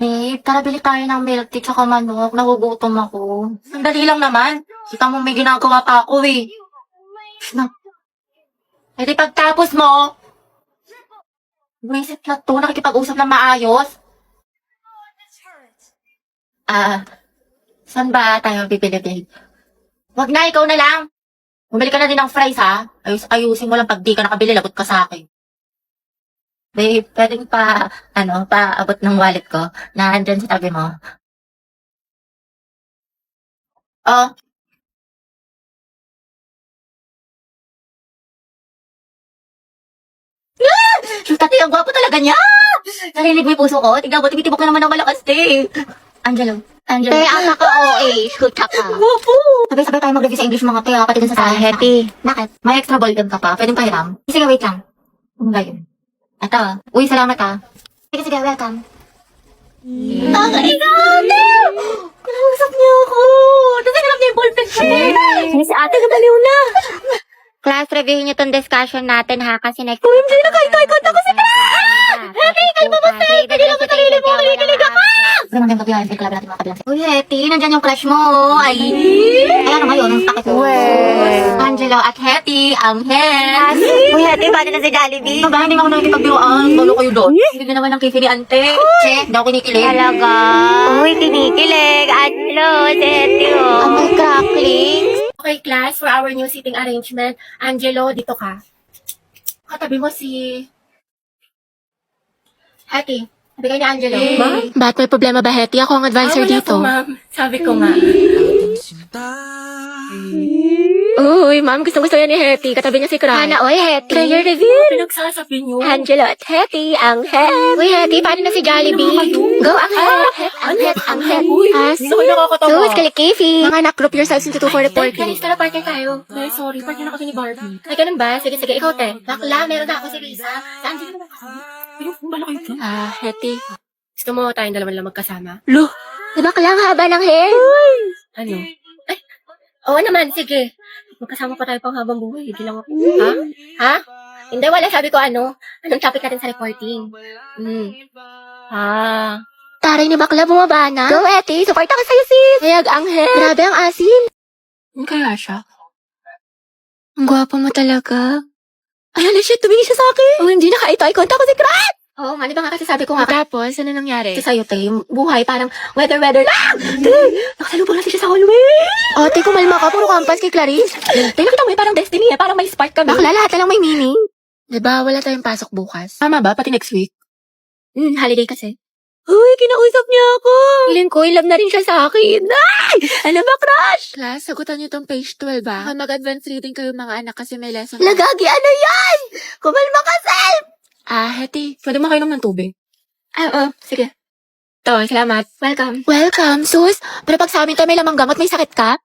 Babe, tara bili tayo ng milk tea tsaka manok. Nagugutom ako. Sandali lang naman. Kita mo may ginagawa pa ako eh. Na. Eh di pagtapos mo, buwisit na to, nakikipag-usap na maayos. Saan ba tayo bibili, babe? Wag na, ikaw na lang. Bumili ka na din ng fries, ha? Ayusin mo lang pag di ka nakabili, lagot ka sa akin. Babe, pwedeng paabot ng wallet ko na andyan sa tabi mo. Oh. Yung tatay, ang gwapo talaga niya! Narinig mo yung puso ko? Tignan mo, tumitibok ka naman ng malakas, te. Angelo. Te, ang ka-OA. Shoot ka. Gwapo! Sabay-sabay tayo mag-review sa English mga te, pati din sa science. Happy. Bakit? May extra volume ka pa, pwedeng pahiram. Sige, wait lang. Ano ba yun? Ito. Uy, salamat ha. Sige, welcome. Nakakaigaw! Kinausap niyo ako! Tapos hinarap niya yung ballpen ko. Si ate, nabaliw na. Class, reviewin niyo tong discussion natin ha, kasi next... OMG, nakaitay ko ko si Hetty, kalma mo sa hindi lang sa sarili mo, kinikilig ako! Pero nandiyan ka biyahin, club natin mga kabilang. Uy, Hetty, nandiyan yung crush mo. Ay, ano ngayon, ang takit mo. Angelo at Hetty, ang head. Uy, ate, paano na si Jollibee? Ito ba, hindi ako nakikipagbiroan. Balo kayo doon. Hindi na naman ang kifi ni ante. Che, hindi ako kinikilig. Talaga? Uy, kinikilig. Ano, si ate, oh. Ang may cracklings. Okay, class, for our new seating arrangement, Angelo, dito ka. Katabi mo si... Hattie. Sabi kayo ni Angelo. Ma'am? Ba't may problema ba, Hetty? Ako ang advisor Wala dito. po, ma'am. Sabi ko nga. Uy, ma'am, gustong-gusto yan ni Hetty. Katabi niya si Cry. Hana, oy, Hetty. Prayer review. Pinagsasabi niyo. Angelo at Hetty, ang head. Uy, Hetty, paano na si Jollibee? Go, ang head. Ang head, ang head. Uy, As, hindi ako nakakatawa. sus, kalikifi. Mga anak, group yourselves into 2 for reporting. Guys, tara, partner tayo. Ay, sorry, partner na kasi ni Barbie. Ay, ganun ba? Sige, sige, ikaw, te. Bakla, meron na ako si Risa. Si Angelo naman ako. Yung bala kayo dyan. Hetty. Gusto mo tayong dalawa lang magkasama? Lo, Diba kalang haba ng hair? Ano? Ay, oo naman, sige. Magkasama pa tayo pang habang buhay. Hindi lang ako. Ha? Ha? Hindi, wala. Sabi ko ano. Anong topic natin sa reporting? Taray ni bakla bumaba na. Go, Hetty, support ako sa'yo, sis. hayag ang head. Grabe ang asim. Ano kaya siya? Ang gwapo mo talaga. Ay, ala siya, tumingin siya sa akin. Oh, hindi naka-eye contact ko si Cry. Oo nga, di ba nga kasi sabi ko nga Tapos, ano nangyari? kasi sa'yo, te, yung buhay parang weather lang. Te, nakasalubong natin siya sa hallway. Ate, kumalma ka, puro kampas kay Clarice. Te, nakita mo parang destiny eh, parang may spark kami. Bakla, lahat na lang may meaning. Diba, wala tayong pasok bukas? Tama ba? Pati next week? Holiday kasi. Uy, kinausap niya ako. Feeling ko, love na rin siya sa akin. Ay! Ano ba, crush? Class, sagutan niyo tong page 12 ba? Baka mag-advance reading kayo mga anak kasi may lesson. Lagagi, ano yan? Kumalma ka, self! Hetty, pwede makainom ng tubig. Oo, sige. To, salamat. Welcome. Welcome, sus. Pero pag sa amin tayo may lamang gamot, may sakit ka?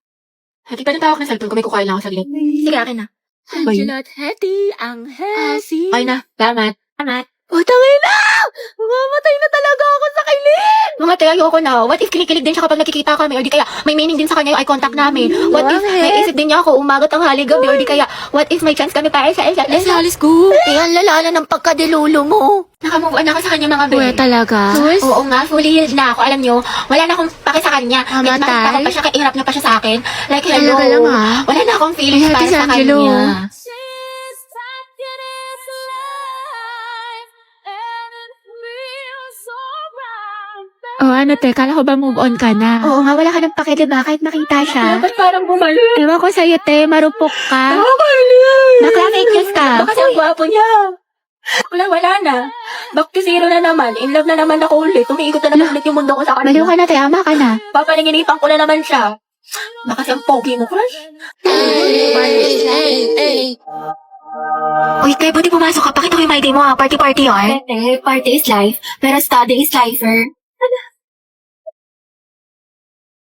Hetty, pwede tawag na cellphone ko, may kukain lang ako saglit. Sige, akin na. Ba yun? Angelo at Hetty, ang Hetty. Okay na, salamat. Salamat. Utangin na! Mamamatay na talaga ako sa kilig! Mga te, ayoko na. What if kinikilig din siya kapag nakikita kami? Or di kaya may meaning din sa kanya yung eye contact namin? What if may isip din niya ako umagot ang haligabi? Or di kaya, what if may chance kami para sa Let's go! Yan, lalala ng pagkadilulo mo. Naka-move on ako sa kanya mga Uwe, be. talaga. Sus? Oo nga, fully healed na ako. Alam nyo, wala na akong pake sa kanya. Kahit Mamatay? makita ko pa siya, kahit niya pa siya sa akin. Like, hello. Talaga lang, ha? Wala na akong feelings Ay, para Ate sa Angelo. kanya. Oh, ano, te, kala ko ba move on ka na? Oo nga, wala ka ng pake, diba? Kahit makita siya. Ba't parang bumalik? Ewan ko sa'yo, te, marupok ka. Bakla, Bakla fake news ka. kasi ang gwapo niya. Wala na. Back to zero na naman. In love na naman ako ulit. Umiikot na naman ulit yung mundo ko sa Baliw kanya. ka na, te, ama ka na. Papaninginipan ko na naman siya. Baka kasi ang pogi mo, crush. Uy, kaya buti pumasok ka. Pakita ko yung ID mo ha. Party-party yun. Tete, party is life, pero study is lifer.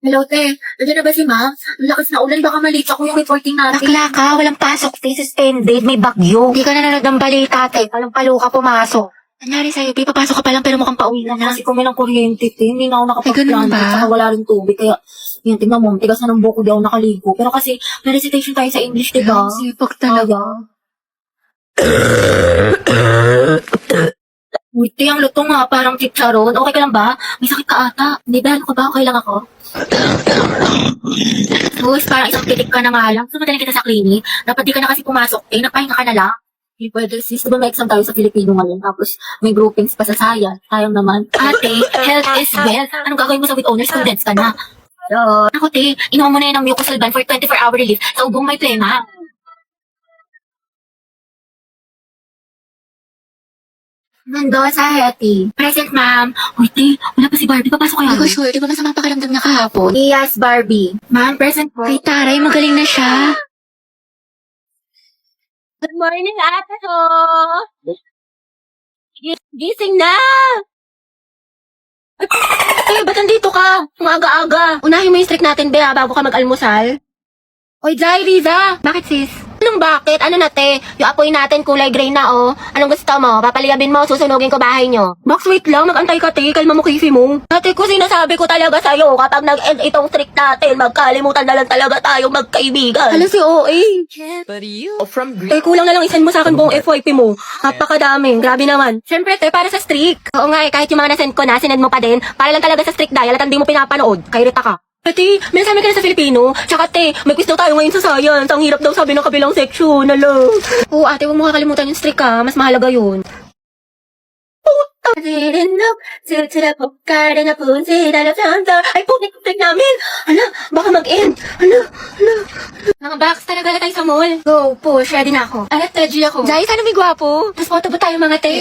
Hello, te. Nandiyan na ba si ma'am? Ang lakas na ulan. Baka malate ako yung reporting natin. Bakla ka, walang pasok. This is 10 days, may bagyo. Hindi ka na nanood ng balita, te. Palang-palo ka pumasok. Nangyari sa'yo, Pi, papasok ka pa lang pero mukhang pauwi na na. Kasi kung may ng kuryente, te, hindi na ako nakapag-plan. ganun ba? At saka wala rin tubig. Kaya, yan, tingnan mo, tigas na ng buko, di ako nakaligo. Pero kasi, may recitation tayo sa English, di ba? Sipag talaga. Buti ang luto nga, parang chicharon. Okay ka lang ba? May sakit ka ata. Hindi ba? Ano ka ba? Okay lang ako. Sus, parang isang titik ka na nga lang. Sumunod kita sa clinic. Dapat di ka na kasi pumasok. Napahinga ka na lang. Hindi pwede sis. Diba may exam tayo sa Filipino ngayon? Tapos may groupings pa sa science. Sayang naman. Ate, health is wealth. Anong gagawin mo sa with honor students ka na? Ako te, inuha mo na yun ng mucosolvan for 24-hour relief sa ubong may plema. Mendoza, Hetty. Present, ma'am. Uy, te, wala pa si Barbie. Papasok kayo. Hindi ko sure, di ba masama pakiramdam niya kahapon? Yes, Barbie. Ma'am, present po. Ay, taray, magaling na siya. Good morning, ate ko! Gising na! Eh, ba't nandito ka? Ang aga-aga. Unahin mo yung streak natin, Bea, bago ka mag-almusal. Oy, Jai, Riza. Bakit sis? Anong bakit? Ano na, te? Yung apoy natin kulay gray na, oh. Anong gusto mo? Papaliyabin mo, susunugin ko bahay nyo. Box, wait lang. Nag-antay ka, te. Kalma mo, kifi mo. Ate ko, sinasabi ko talaga sa'yo, kapag nag-end itong streak natin, magkalimutan na lang talaga tayong magkaibigan. Hala si OA. Eh, kulang na lang isend mo sa akin buong FYP mo. Napakadami. Grabe naman. Siyempre, te, para sa streak. Oo nga, kahit yung mga nasend ko na, sinend mo pa din. Para lang talaga sa streak dial at hindi mo pinapanood. Kairita ka. Ate, may sabi ka na sa Filipino. Tsaka, te, may quiz daw tayo ngayon sa science. Ang hirap daw sabi ng kabilang section. Alo. Oo, ate, huwag mo kakalimutan yung streak, ha. Mas mahalaga yun. Didn't look to the postcard and a pussy that I found out. Ay, putik yung streak namin. Ano, baka mag-end. Ano. Mga box, talaga na tayo sa mall. Go, push. Ready na ako. Alat, tegy ako. Jai, sana may gwapo. Tapos photo ba tayo mga te?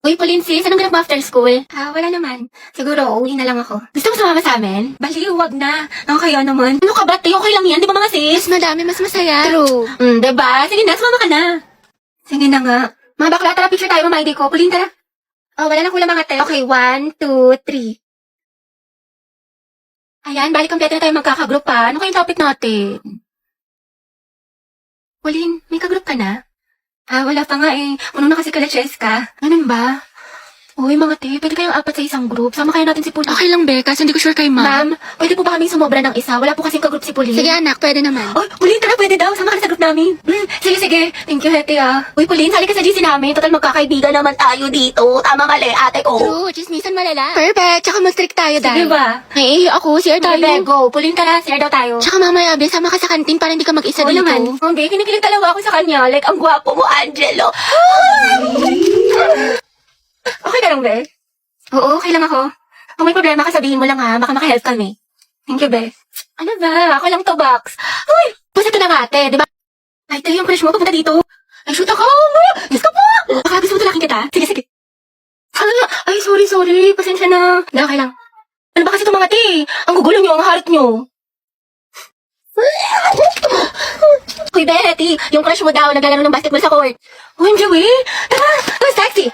Uy, Pauline sis, anong ganap mo after school? Wala naman. Siguro, uwi na lang ako. Gusto mo sumama sa amin? Bali, huwag na. Ako kaya naman. Ano ka ba, te? Okay lang yan, di ba mga sis? Mas madami, mas masaya. True. Diba? Sige na, sumama ka na. Sige na nga. Mga bakla, tara, picture tayo, mama ID ko. Pauline, tara. Oh, wala nang kulang mga te. Okay, 1, 2, 3. Ayan, bali kompleto na tayo magkakagroup pa. Ano kayong topic natin? Pauline, may kagroup ka na? Wala pa nga eh. Unong na kasi kala Cheska. Ganun ba? Uy, mga te, pwede kayong apat sa isang group. Sama kayo natin si Pauline. Okay lang, Be, kasi hindi ko sure kay Ma'am, pwede po ba kaming sumobra ng isa? Wala po kasing kagroup si Pauline. Sige anak, pwede naman. Uy, Pauline, tara, pwede daw. Sama ka na sa group namin. Sige, sige. Thank you, Hete, ah. Uy, Pauline, sali ka sa GC namin. Total, magkakaibigan naman tayo dito. Tama mali, ate ko. True, chismisan malala. Perfect, tsaka mag-strict tayo, Sige Dai. ba? Naiihi ako, share tayo. Sige, go. Pauline, tara, share daw tayo. Tsaka mamaya, Be, sama ka sa kantin para hindi ka mag-isa Oo dito. naman. Be, kinikilig talaga ako sa kanya. Like, ang gwapo mo, Angelo. Okay ka lang, Be? Oo, okay lang ako. Kung may problema ka, sabihin mo lang ha. Baka makahelp kami. Thank you, Be. Ano ba? Ako lang to, Box. Uy! Pusa ito na nga, ate, di ba? Ay, tayo yung crush mo, papunta dito. Ay, shoot ako! Diyos ko po! Baka gusto mo talaking kita. Sige, sige. Ay, sorry. Pasensya na. Hindi, okay lang. Ano ba kasi itong mga te? Ang gugulo nyo, ang harit nyo. Uy, Betty, yung crush mo daw, naglalaro ng basketball sa court. Uy, Joey, tara, go sexy,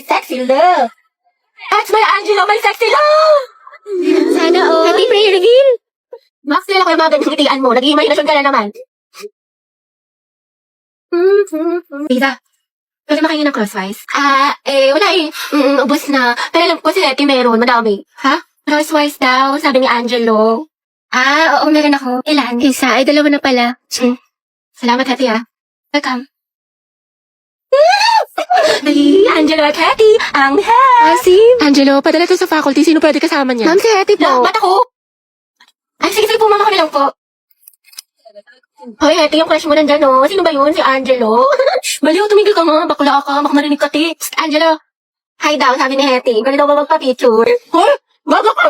sexy love. That's my Angelo, my sexy love. Sana all. Happy prayer reveal. Max, nila ko yung mga ganyang ngitian mo. Nag-imaginasyon ka na naman. Lisa, pwede makain ng crosswise? Wala eh. Ubus na. Pero alam ko si Hetty meron, madami. Ha? Crosswise daw, sabi ni Angelo. Oo, meron ako. Ilan? Isa, ay dalawa na pala. Salamat, Hetty, ah. Welcome. Ay, Angelo at Hetty, ang Asim? Angelo, padala to sa faculty. Sino pwede kasama niya? Ma'am, si Hetty po. Ba't ako? Ay, sige po, mama kami lang po. Hoy, Hetty, yung crush mo nandyan, oh. Sino ba yun? Si Angelo? Baliw, tumigil ka nga. Bakla ka. Baka marinig ka, ti. Psst, Angelo. Hi daw, sabi ni Hetty. Pwede daw ba magpa-picture? Hoy, baga ka.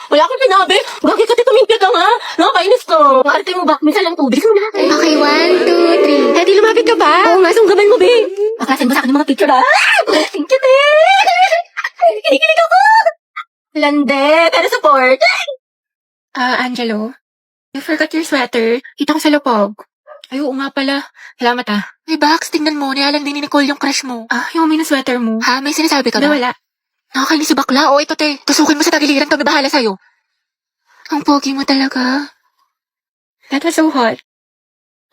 Wala akong pinabi. Bakit ka, ti, tumigil ka nga? Nakakainis ka. Ang arte mo ba? Minsan lang tubig. Sige na. Okay, 1, 2, 3. Hetty, lumapit ka ba? Oo nga, sunggaban mo, be. Bakasin mo sa akin yung mga picture, ah. Thank you, be. Kinikilig ako. Lande, pero support. Angelo, you forgot your sweater. Kita ko sa lupog. Ay, oo nga pala. Salamat ah. Hey, Bax, tingnan mo. Nialang din ni Nicole yung crush mo. Yung may na sweater mo. Ha? May sinasabi ka Hindi, ba? wala. Nakakainis si bakla. O, ito te. Tusukin mo sa tagiliran. Kami bahala sa'yo. Ang pogi mo talaga. That was so hot.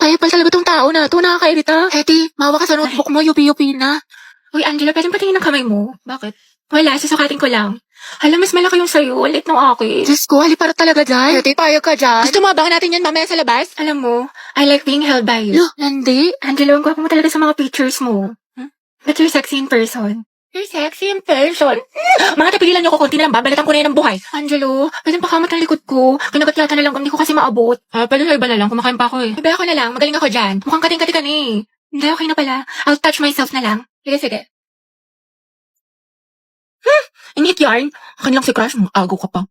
Kaya pala talaga tong tao na ito. Nakakairita. Hetty, mawa ka sa notebook mo. Yupi-yupi na. Uy, Angela, pwedeng patingin ng kamay mo? Bakit? Wala, susukatin ko lang. Alam, mas malaki yung sa'yo. Ulit ng akin. Diyos ko, hali para talaga dyan. Ate, payag ka dyan. Gusto mo abangan natin yan mamaya sa labas? Alam mo, I like being held by you. Lo, Nandi? Angelo, ang gwapo mo talaga sa mga pictures mo. But you're sexy in person. You're sexy in person. Mga tapigilan niyo ko, konti na lang, babalatan ko na yan ng buhay. Angelo, pwede pakamot ng likod ko. Kinagat yata na lang, hindi ko kasi maabot. Pwede sa iba na lang, kumakain pa ako eh. Iba ako na lang, magaling ako dyan. Mukhang kating-kati ka na eh. Hindi, okay na pala. I'll touch myself na lang. Sige. Init yarn. Akin lang si Crush, agaw ka pa.